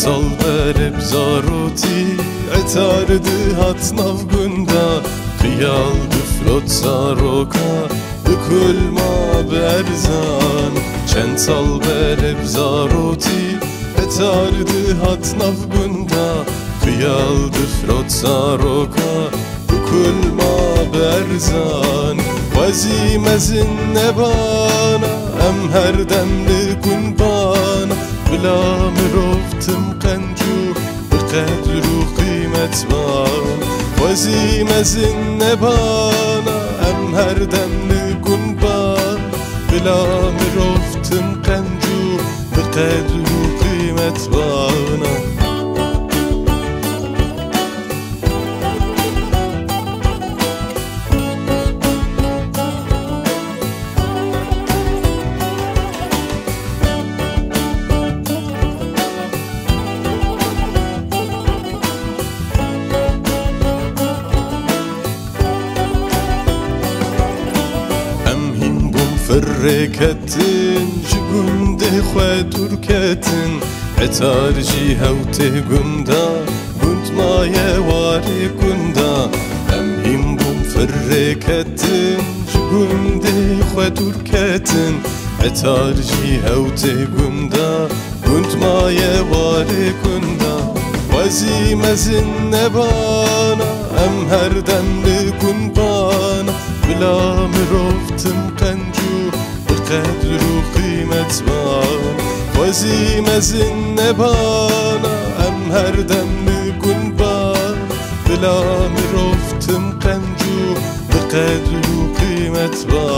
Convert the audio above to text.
سال بر بزاروتی عطارد هاتناف گندا خیال دفلوت ساروکا بکل ما برزان چند سال بر بزاروتی عطارد هاتناف گندا خیال دفلوت ساروکا بکل ما برزان وزیمزن نبانا ام هر دم لکن بانا بلا مروفتم قنجو بقدر و قیمت بان وزیمزن نبانا ام هر دم لکن بان بلا مروفتم قنجو بقدر و قیمت بانا فركتن جگنده خواه ترکتن عطار جی هوته گندا گند مایه واری گندا هم هیم بوم فركتن جگنده خواه ترکتن عطار جی هوته گندا گند مایه واری گندا وزی مزن نبانا ام هر دم لکن بانا بلا مروفتم قنجو بقدر و قیمت بان وزیمزن نبانا ام هر دم لکن بان بلا مروفتم قنجو بقدر و قیمت بان